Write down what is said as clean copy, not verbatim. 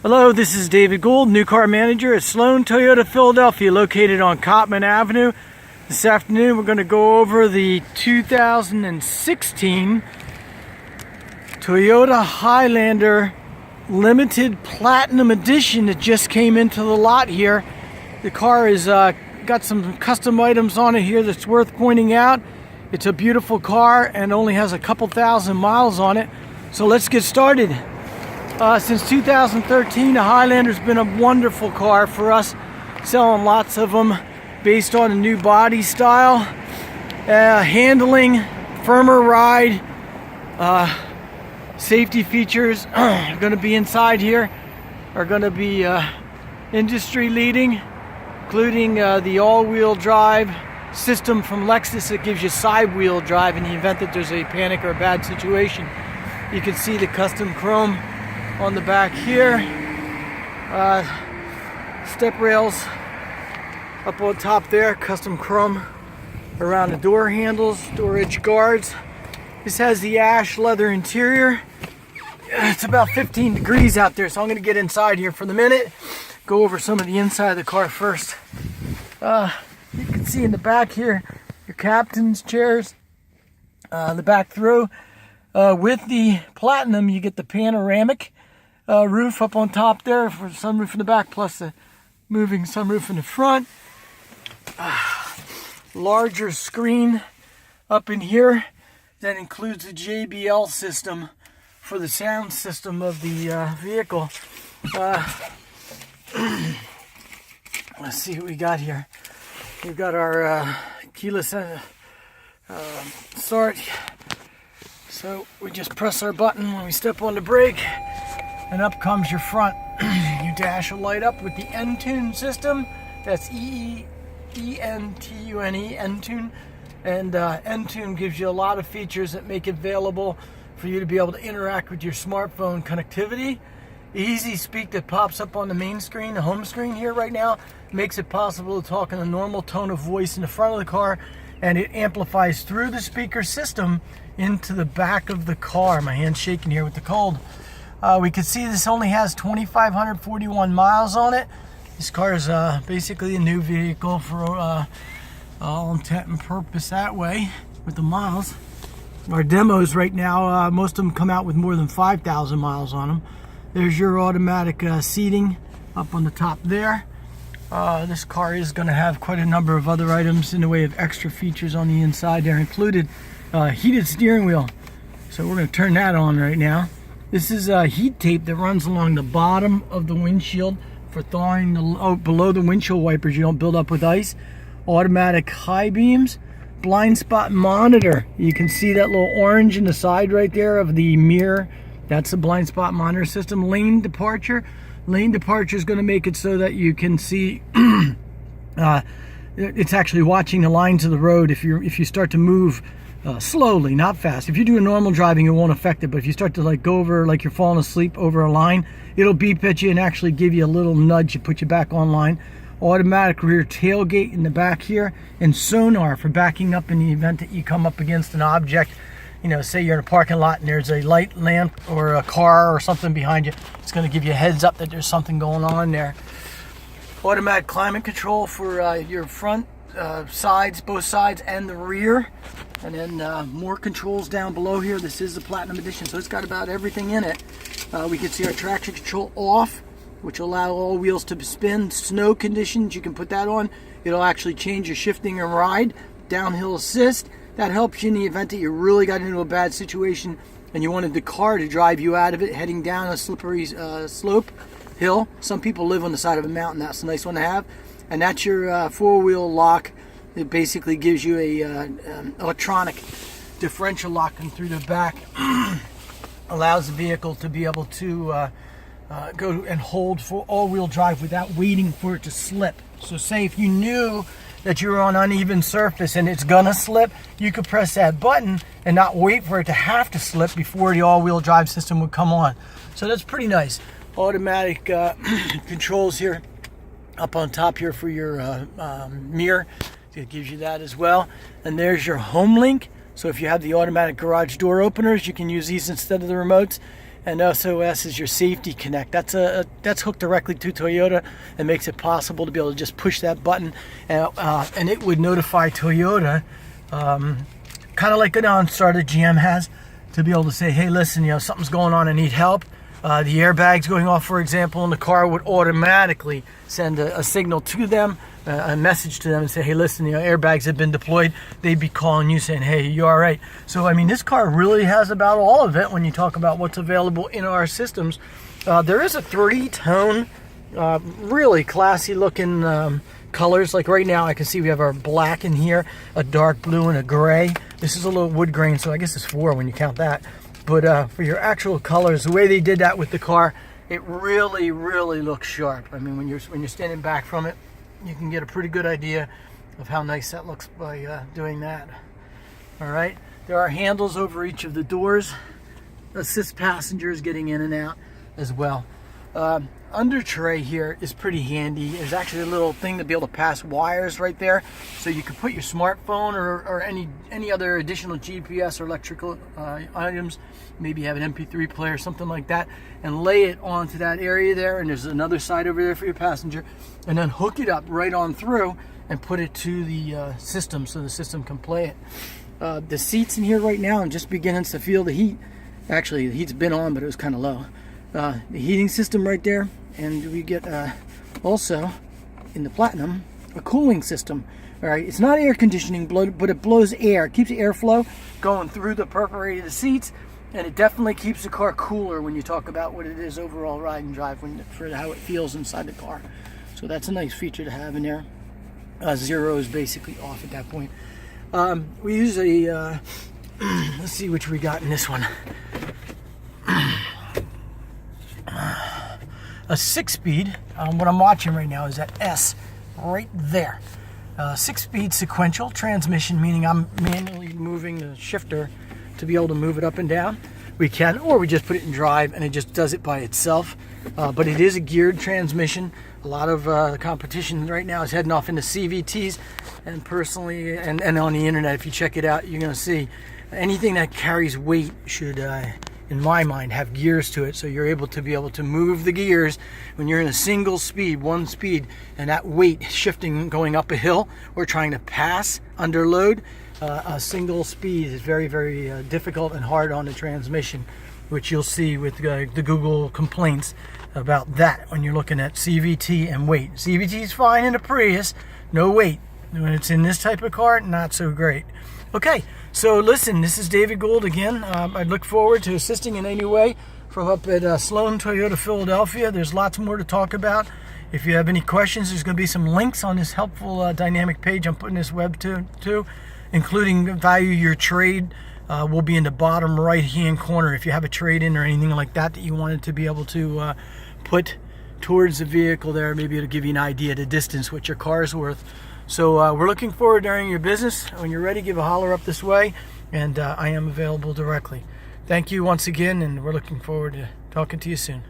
Hello, this is David Gould, new car manager at Sloan Toyota Philadelphia, located on Cotman Avenue. This afternoon we're going to go over the 2016 Toyota Highlander Limited Platinum Edition that just came into the lot here. The car is got some custom items on it here that's worth pointing out. It's a beautiful car and only has a couple thousand miles on it. So let's get started. Since 2013, the Highlander's been a wonderful car for us, selling lots of them based on a new body style, handling, firmer ride, safety features going to be inside here are going to be industry leading, including the all-wheel drive system from Lexus that gives you side wheel drive in the event that there's a panic or a bad situation. You can see the custom chrome on the back here, step rails up on top there, custom chrome around the door handles, door edge guards. This has the ash leather interior. It's about 15 degrees out there, so I'm going to get inside here for the minute, go over some of the inside of the car first. You can see in the back here your captain's chairs, the back throw. With the Platinum you get the panoramic roof up on top there for the sunroof in the back, plus the moving sunroof in the front. Larger screen up in here that includes the JBL system for the sound system of the vehicle. Let's see what we got here. We've got our keyless start. So we just press our button when we step on the brake, and up comes your front. Your dash will light up with the Entune system. That's E-N-T-U-N-E, Entune. And Entune gives you a lot of features that make it available for you to be able to interact with your smartphone connectivity. Easy Speak that pops up on the main screen, the home screen here right now, makes it possible to talk in a normal tone of voice in the front of the car, and it amplifies through the speaker system into the back of the car. My hand's shaking here with the cold. We can see this only has 2,541 miles on it. This car is basically a new vehicle for all intent and purpose that way with the miles. Our demos right now, most of them come out with more than 5,000 miles on them. There's your automatic seating up on the top there. This car is going to have quite a number of other items in the way of extra features on the inside there, included heated steering wheel. So we're going to turn that on right now. This is heat tape that runs along the bottom of the windshield for thawing below the windshield wipers. You don't build up with ice. Automatic high beams, blind spot monitor. You can see that little orange in the side right there of the mirror. That's the blind spot monitor system. Lane departure. Lane departure is going to make it so that you can see it's actually watching the lines of the road. If you start to move slowly, not fast. If you're doing normal driving, it won't affect it. But if you start to go over, like you're falling asleep over a line, it'll beep at you and actually give you a little nudge to put you back on line. Automatic rear tailgate in the back here, and sonar for backing up in the event that you come up against an object. You know, say you're in a parking lot and there's a light lamp or a car or something behind you. It's going to give you a heads up that there's something going on there. Automatic climate control for your front sides, both sides, and the rear. And then more controls down below here. This is the Platinum Edition, so it's got about everything in it. We can see our traction control off, which will allow all wheels to spin. Snow conditions, you can put that on. It'll actually change your shifting and ride. Downhill assist, that helps you in the event that you really got into a bad situation and you wanted the car to drive you out of it, heading down a slippery slope hill. Some people live on the side of a mountain. That's a nice one to have. And that's your four-wheel lock. It basically gives you a electronic differential locking through the back. Allows the vehicle to be able to go and hold for all-wheel drive without waiting for it to slip. So say if you knew that you're on uneven surface and it's gonna slip, you could press that button and not wait for it to have to slip before the all-wheel drive system would come on. So that's pretty nice. Automatic controls here up on top here for your mirror. It gives you that as well. And there's your home link. So if you have the automatic garage door openers, you can use these instead of the remotes. And SOS is your safety connect. That's hooked directly to Toyota and makes it possible to be able to just push that button, and it would notify Toyota, kind of like an OnStar that GM has, to be able to say, hey, listen, something's going on, I need help. The airbag's going off, for example, and the car would automatically send a signal to them, a message to them, and say, hey, listen, airbags have been deployed. They'd be calling you saying, hey, you all right? So, I mean, this car really has about all of it when you talk about what's available in our systems. There is a 3-tone, really classy looking colors. Like right now, I can see we have our black in here, a dark blue, and a gray. This is a little wood grain, so I guess it's 4 when you count that. But for your actual colors, the way they did that with the car, it really, really looks sharp. I mean, when you're standing back from it, you can get a pretty good idea of how nice that looks by doing that. All right, there are handles over each of the doors. Assist passengers getting in and out as well. Under tray here is pretty handy. There's actually a little thing to be able to pass wires right there, so you can put your smartphone or any other additional GPS or electrical items, maybe have an MP3 player, something like that, and lay it onto that area there. And there's another side over there for your passenger, and then hook it up right on through and put it to the system so the system can play it. The seats in here right now, I'm just beginning to feel the heat. Actually, the heat's been on, but it was kind of low. The heating system right there, and we get also in the Platinum a cooling system. All right, it's not air conditioning, but it blows air. It keeps the airflow going through the perforated seats, and it definitely keeps the car cooler when you talk about what it is overall ride and drive, for how it feels inside the car. So that's a nice feature to have in there. Zero is basically off at that point. We use a let's see which we got in this one. A 6-speed. What I'm watching right now is that S right there. 6-speed sequential transmission, meaning I'm manually moving the shifter to be able to move it up and down. We can, or we just put it in drive and it just does it by itself. But it is a geared transmission. A lot of the competition right now is heading off into CVTs, and personally, and on the internet, if you check it out, you're going to see anything that carries weight should, in my mind, have gears to it, so you're able to move the gears when you're in a single speed, one speed, and that weight shifting going up a hill or trying to pass under load. A single speed is very, very difficult and hard on the transmission, which you'll see with the Google complaints about that when you're looking at CVT and weight. CVT is fine in a Prius, no weight. When it's in this type of car, not so great. Okay, so listen, this is David Gould again. I look forward to assisting in any way from up at Sloan Toyota Philadelphia. There's lots more to talk about. If you have any questions, there's going to be some links on this helpful dynamic page I'm putting this web to, including value your trade. Will be in the bottom right hand corner if you have a trade-in or anything like that you wanted to be able to put towards the vehicle there. Maybe it'll give you an idea of the distance, what your car is worth. So we're looking forward during your business. When you're ready, give a holler up this way, and I am available directly. Thank you once again, and we're looking forward to talking to you soon.